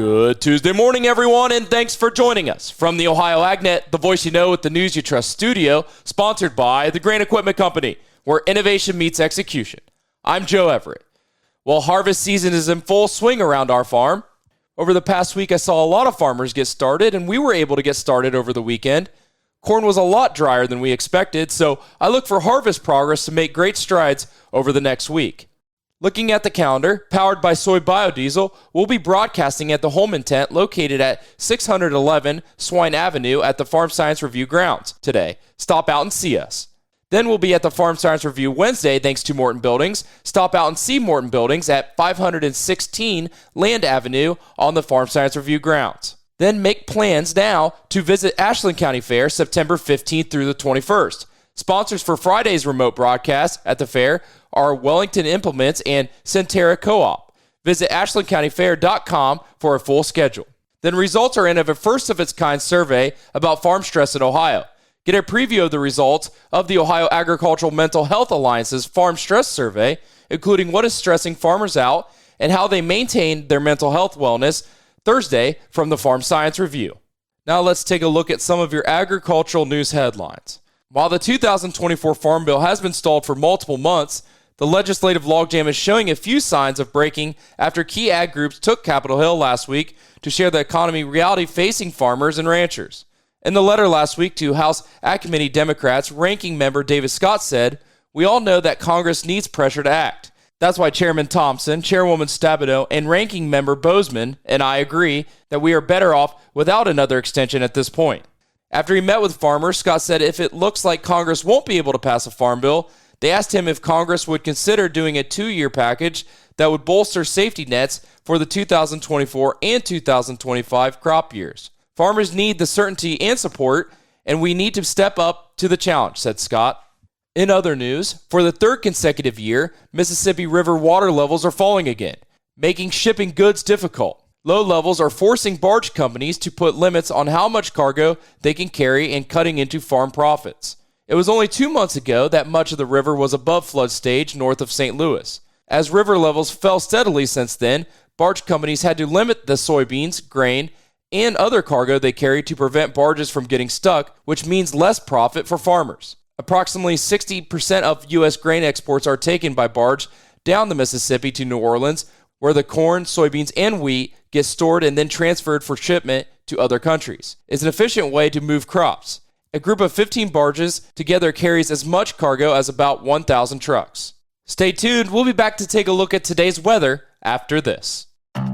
Good Tuesday morning, everyone, and thanks for joining us from the Ohio AgNet, the voice you know with the news you trust studio, sponsored by the Grain Equipment Company, where innovation meets execution. I'm Joe Everett. Well, harvest season is in full swing around our farm. Over the past week, I saw a lot of farmers get started, and we were able to get started over the weekend. Corn was a lot drier than we expected, so I look for harvest progress to make great strides over the next week. Looking at the calendar, powered by soy biodiesel, we'll be broadcasting at the Holman tent located at 611 Swine Avenue at the Farm Science Review grounds today. Stop out and see us. Then we'll be at the Farm Science Review Wednesday thanks to Morton Buildings. Stop out and see Morton Buildings at 516 Land Avenue on the Farm Science Review grounds. Then make plans now to visit Ashland County Fair September 15th through the 21st. Sponsors for Friday's remote broadcast at the fair are Wellington Implements and Centera Co-op. Visit ashlandcountyfair.com for a full schedule. Then results are in of a first-of-its-kind survey about farm stress in Ohio. Get a preview of the results of the Ohio Agricultural Mental Health Alliance's Farm Stress Survey, including what is stressing farmers out and how they maintain their mental health wellness, Thursday from the Farm Science Review. Now let's take a look at some of your agricultural news headlines. While the 2024 Farm Bill has been stalled for multiple months, the legislative logjam is showing a few signs of breaking after key ag groups took Capitol Hill last week to share the economy reality facing farmers and ranchers. In the letter last week to House Ag Committee Democrats, Ranking Member David Scott said, "We all know that Congress needs pressure to act. That's why Chairman Thompson, Chairwoman Stabenow, and Ranking Member Bozeman and I agree that we are better off without another extension at this point." After he met with farmers, Scott said if it looks like Congress won't be able to pass a farm bill, they asked him if Congress would consider doing a 2-year package that would bolster safety nets for the 2024 and 2025 crop years. Farmers need the certainty and support, and we need to step up to the challenge, said Scott. In other news, for the third consecutive year, Mississippi River water levels are falling again, making shipping goods difficult. Low levels are forcing barge companies to put limits on how much cargo they can carry and cutting into farm profits. It was only 2 months ago that much of the river was above flood stage north of St. Louis. As river levels fell steadily since then, barge companies had to limit the soybeans, grain, and other cargo they carry to prevent barges from getting stuck, which means less profit for farmers. Approximately 60% of U.S. grain exports are taken by barge down the Mississippi to New Orleans, where the corn, soybeans, and wheat get stored and then transferred for shipment to other countries. It's an efficient way to move crops. A group of 15 barges together carries as much cargo as about 1,000 trucks. Stay tuned. We'll be back to take a look at today's weather after this.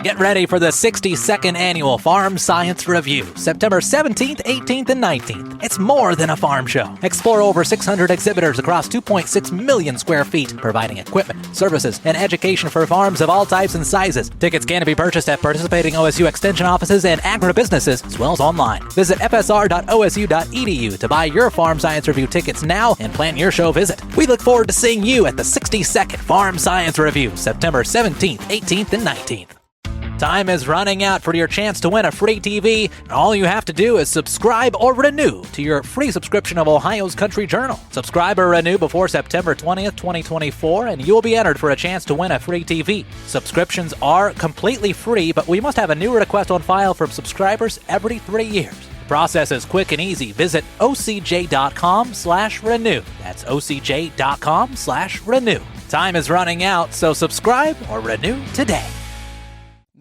Get ready for the 62nd Annual Farm Science Review, September 17th, 18th, and 19th. It's more than a farm show. Explore over 600 exhibitors across 2.6 million square feet, providing equipment, services, and education for farms of all types and sizes. Tickets can be purchased at participating OSU Extension offices and agribusinesses, as well as online. Visit fsr.osu.edu to buy your Farm Science Review tickets now and plan your show visit. We look forward to seeing you at the 62nd Farm Science Review, September 17th, 18th, and 19th. Time is running out for your chance to win a free TV, and all you have to do is subscribe or renew to your free subscription of Ohio's Country Journal. Subscribe or renew before September 20th, 2024, and you'll be entered for a chance to win a free TV. Subscriptions are completely free, but we must have a new request on file from subscribers every 3 years. The process is quick and easy. Visit ocj.com/renew. That's ocj.com/renew. Time is running out, so subscribe or renew today.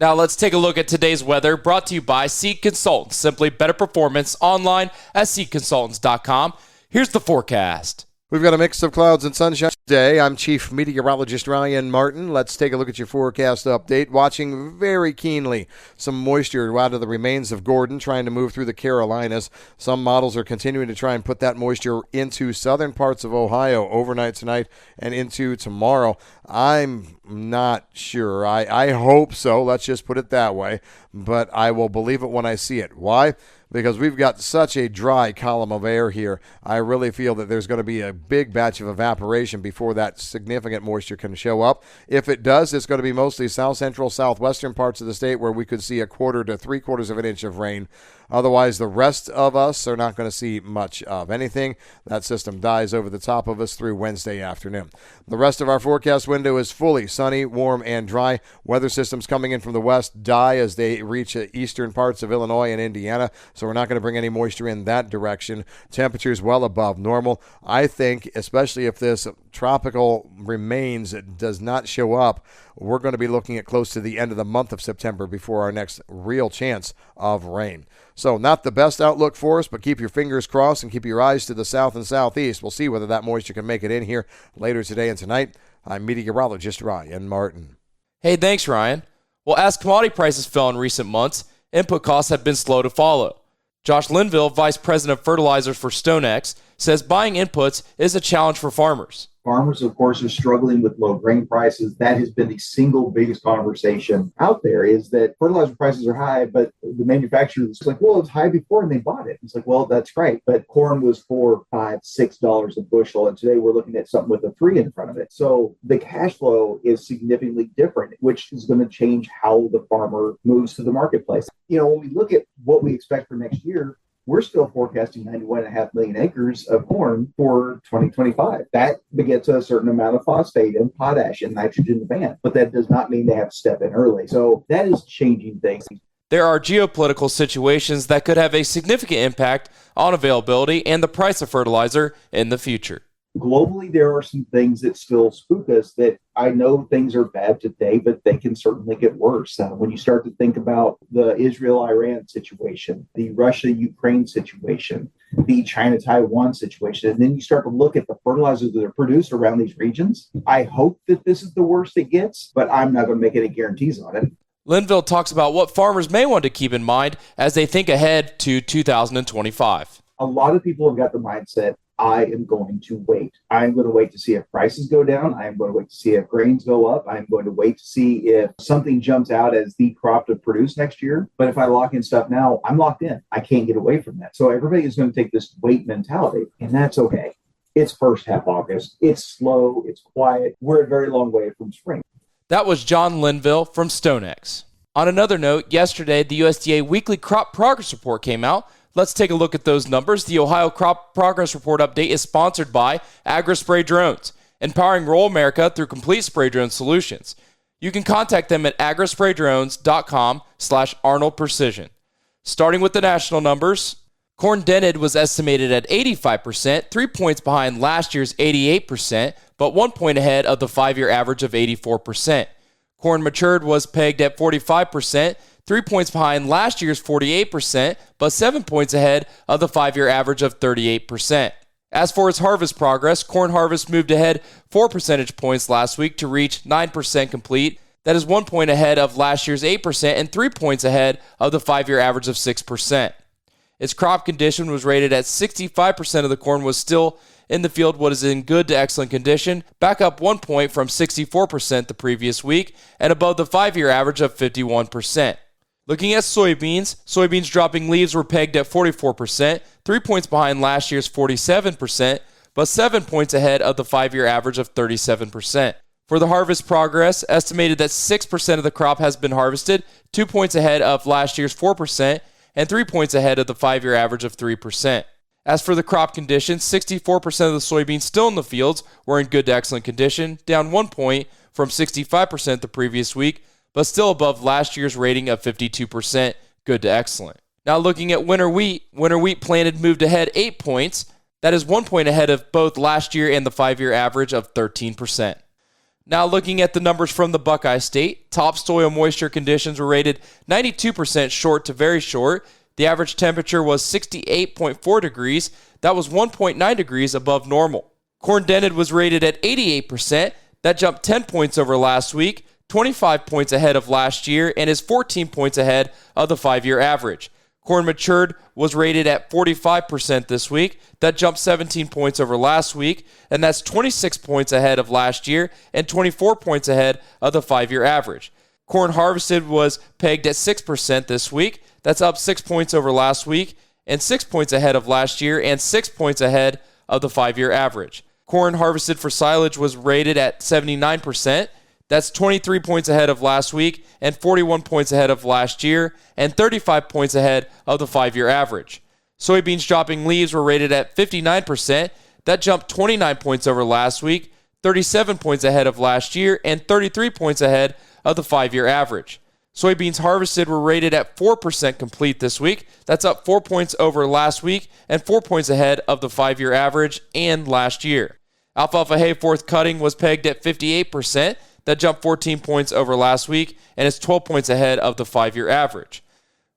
Now let's take a look at today's weather, brought to you by Seed Consultants. Simply better performance online at seedconsultants.com. Here's the forecast. We've got a mix of clouds and sunshine today. I'm Chief Meteorologist Ryan Martin. Let's take a look at your forecast update. Watching very keenly some moisture out of the remains of Gordon trying to move through the Carolinas. Some models are continuing to try and put that moisture into southern parts of Ohio overnight tonight and into tomorrow. I'm not sure. I hope so. Let's just put it that way. But I will believe it when I see it. Why? Because we've got such a dry column of air here. I really feel that there's going to be a big batch of evaporation before that significant moisture can show up. If it does, it's going to be mostly south central, southwestern parts of the state where we could see 1/4 to 3/4 of an inch of rain. Otherwise, the rest of us are not going to see much of anything. That system dies over the top of us through Wednesday afternoon. The rest of our forecast window is fully sunny, warm, and dry. Weather systems coming in from the west die as they reach eastern parts of Illinois and Indiana, so we're not going to bring any moisture in that direction. Temperatures well above normal. I think, especially if this tropical remains, does not show up, we're going to be looking at close to the end of the month of September before our next real chance of rain. So not the best outlook for us, but keep your fingers crossed and keep your eyes to the south and southeast. We'll see whether that moisture can make it in here later today and tonight. I'm meteorologist Ryan Martin. Hey, thanks, Ryan. Well, as commodity prices fell in recent months, input costs have been slow to follow. Josh Linville, Vice President of Fertilizers for StoneX, says buying inputs is a challenge for farmers. Farmers, of course, are struggling with low grain prices. That has been the single biggest conversation out there, is that fertilizer prices are high, but the manufacturers like, well, it was high before and they bought it. It's like, well, that's right. But corn was $4, $5, $6 a bushel. And today we're looking at something with a 3 in front of it. So the cash flow is significantly different, which is going to change how the farmer moves to the marketplace. When we look at what we expect for next year, we're still forecasting 91.5 million acres of corn for 2025. That begets a certain amount of phosphate and potash and nitrogen demand, but that does not mean they have to step in early. So that is changing things. There are geopolitical situations that could have a significant impact on availability and the price of fertilizer in the future. Globally, there are some things that still spook us that I know things are bad today, but they can certainly get worse. When you start to think about the Israel-Iran situation, the Russia-Ukraine situation, the China-Taiwan situation, and then you start to look at the fertilizers that are produced around these regions, I hope that this is the worst it gets, but I'm not going to make any guarantees on it. Linville talks about what farmers may want to keep in mind as they think ahead to 2025. A lot of people have got the mindset, I am going to wait. I'm going to wait to see if prices go down. I'm going to wait to see if grains go up. I'm going to wait to see if something jumps out as the crop to produce next year. But if I lock in stuff now, I'm locked in. I can't get away from that. So everybody is going to take this wait mentality, and that's okay. It's first half August. It's slow. It's quiet. We're a very long way from spring. That was John Linville from StoneX. On another note, yesterday the USDA weekly crop progress report came out. Let's take a look at those numbers. The Ohio Crop Progress Report update is sponsored by AgriSpray Drones, empowering rural America through complete spray drone solutions. You can contact them at agrispraydrones.com/Arnold Precision. Starting with the national numbers, corn dented was estimated at 85%, 3 points behind last year's 88%, but 1 point ahead of the 5-year average of 84%. Corn matured was pegged at 45%, 3 points behind last year's 48%, but 7 points ahead of the 5-year average of 38%. As for its harvest progress, corn harvest moved ahead 4 percentage points last week to reach 9% complete. That is 1 point ahead of last year's 8% and 3 points ahead of the 5-year average of 6%. Its crop condition was rated at 65% of the corn was still in the field what is in good to excellent condition, back up 1 point from 64% the previous week, and above the 5-year average of 51%. Looking at soybeans dropping leaves were pegged at 44%, 3 points behind last year's 47%, but 7 points ahead of the 5-year average of 37%. For the harvest progress, estimated that 6% of the crop has been harvested, 2 points ahead of last year's 4%, and 3 points ahead of the 5-year average of 3%. As for the crop conditions, 64% of the soybeans still in the fields were in good to excellent condition, down 1 point from 65% the previous week, but still above last year's rating of 52%, good to excellent. Now looking at winter wheat planted moved ahead 8 points. That is 1 point ahead of both last year and the 5-year average of 13%. Now looking at the numbers from the Buckeye State, top soil moisture conditions were rated 92% short to very short. The average temperature was 68.4 degrees. That was 1.9 degrees above normal. Corn dented was rated at 88%. That jumped 10 points over last week, 25 points ahead of last year, and is 14 points ahead of the 5-year average. Corn matured was rated at 45% this week. That jumped 17 points over last week, and that's 26 points ahead of last year and 24 points ahead of the 5-year average. Corn harvested was pegged at 6% this week. That's up 6 points over last week and 6 points ahead of last year and 6 points ahead of the 5-year average. Corn harvested for silage was rated at 79%. That's 23 points ahead of last week and 41 points ahead of last year and 35 points ahead of the 5-year average. Soybeans dropping leaves were rated at 59%. That jumped 29 points over last week, 37 points ahead of last year, and 33 points ahead of the 5-year average. Soybeans harvested were rated at 4% complete this week. That's up 4 points over last week and 4 points ahead of the 5-year average and last year. Alfalfa hay fourth cutting was pegged at 58%. That jumped 14 points over last week and is 12 points ahead of the 5-year average.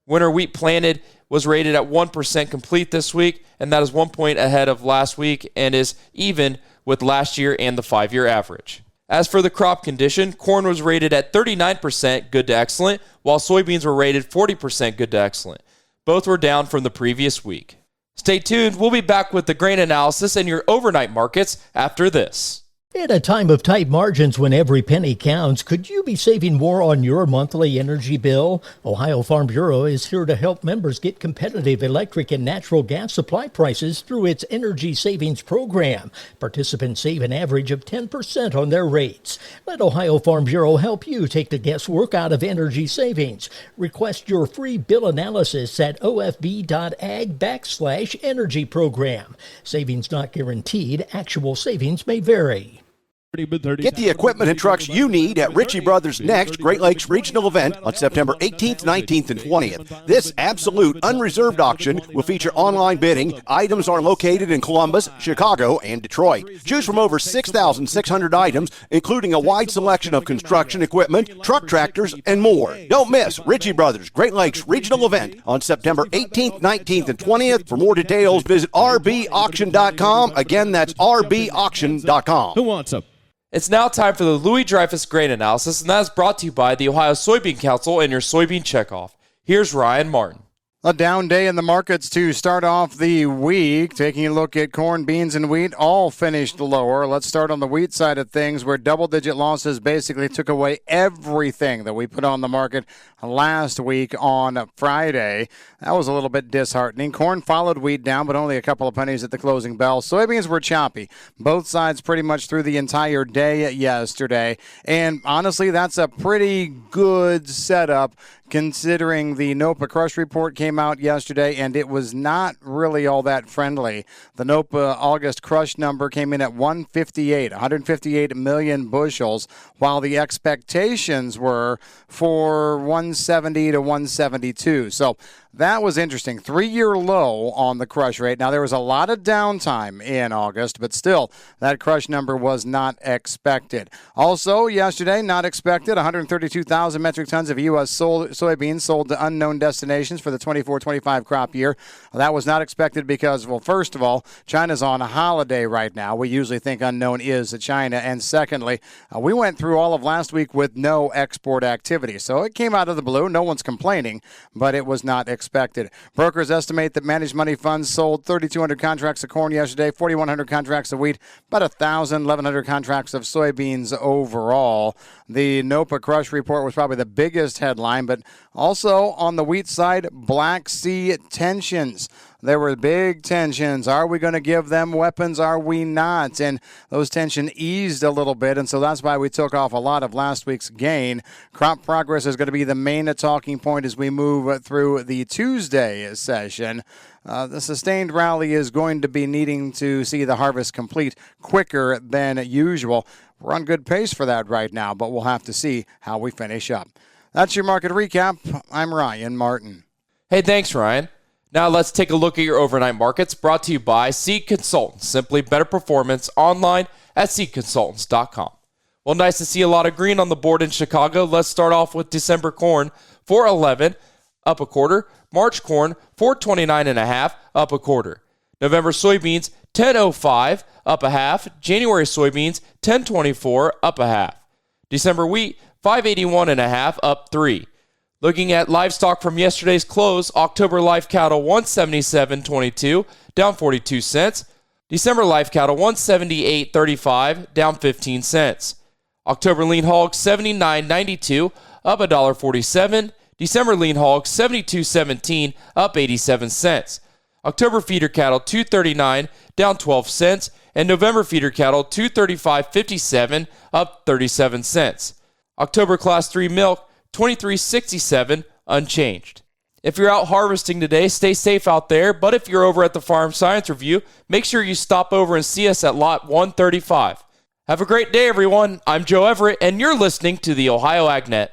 Winter wheat planted was rated at 1% complete this week, and that is 1 point ahead of last week and is even with last year and the 5-year average. As for the crop condition, corn was rated at 39% good to excellent, while soybeans were rated 40% good to excellent. Both were down from the previous week. Stay tuned. We'll be back with the grain analysis and your overnight markets after this. In a time of tight margins when every penny counts, could you be saving more on your monthly energy bill? Ohio Farm Bureau is here to help members get competitive electric and natural gas supply prices through its energy savings program. Participants save an average of 10% on their rates. Let Ohio Farm Bureau help you take the guesswork out of energy savings. Request your free bill analysis at ofb.ag/energy program. Savings not guaranteed. Actual savings may vary. Get the equipment and trucks you need at Richie Brothers' next Great Lakes Regional event on September 18th, 19th, and 20th. This absolute unreserved auction will feature online bidding. Items are located in Columbus, Chicago, and Detroit. Choose from over 6,600 items, including a wide selection of construction equipment, truck tractors, and more. Don't miss Richie Brothers' Great Lakes Regional event on September 18th, 19th, and 20th. For more details, visit rbauction.com. Again, that's rbauction.com. Who wants them? It's now time for the Louis Dreyfus Grain Analysis, and that is brought to you by the Ohio Soybean Council and your soybean checkoff. Here's Ryan Martin. A down day in the markets to start off the week. Taking a look at corn, beans, and wheat, all finished lower. Let's start on the wheat side of things, where double-digit losses basically took away everything that we put on the market last week on Friday. That was a little bit disheartening. Corn followed wheat down, but only a couple of pennies at the closing bell. Soybeans were choppy. Both sides pretty much through the entire day yesterday. And honestly, that's a pretty good setup considering the NOPA crush report came out yesterday, and it was not really all that friendly. The NOPA August crush number came in at 158 million bushels, while the expectations were for 170 to 172. So that was interesting. 3-year low on the crush rate. Now, there was a lot of downtime in August, but still, that crush number was not expected. Also, yesterday, not expected, 132,000 metric tons of U.S. soybeans sold to unknown destinations for the 24-25 crop year. That was not expected because, well, first of all, China's on a holiday right now. We usually think unknown is China. And secondly, we went through all of last week with no export activity. So it came out of the blue. No one's complaining, but it was not expected. Brokers estimate that managed money funds sold 3,200 contracts of corn yesterday, 4,100 contracts of wheat, about 1,100 contracts of soybeans overall. The NOPA crush report was probably the biggest headline, but also on the wheat side, Black Sea tensions. There were big tensions. Are we going to give them weapons? Are we not? And those tensions eased a little bit, and so that's why we took off a lot of last week's gain. Crop progress is going to be the main talking point as we move through the Tuesday session. The sustained rally is going to be needing to see the harvest complete quicker than usual. We're on good pace for that right now, but we'll have to see how we finish up. That's your market recap. I'm Ryan Martin. Hey, thanks, Ryan. Now let's take a look at your overnight markets, brought to you by Seed Consultants. Simply better performance online at seedconsultants.com. Well, nice to see a lot of green on the board in Chicago. Let's start off with December corn, 411, up a quarter. March corn, 429.5, up a quarter. November soybeans, 1005, up a half. January soybeans, 1024, up a half. December wheat, 581.5, up 3. Looking at livestock from yesterday's close, October live cattle 177.22, down 42 cents. December live cattle 178.35, down 15 cents. October lean hogs 79.92, up $1.47. December lean hogs 72.17, up 87 cents. October feeder cattle 239, down 12 cents, and November feeder cattle 235.57, up 37 cents. October Class 3 milk, $23.67 unchanged. If you're out harvesting today, stay safe out there, but if you're over at the Farm Science Review, make sure you stop over and see us at Lot 135. Have a great day, everyone. I'm Joe Everett, and you're listening to the Ohio AgNet.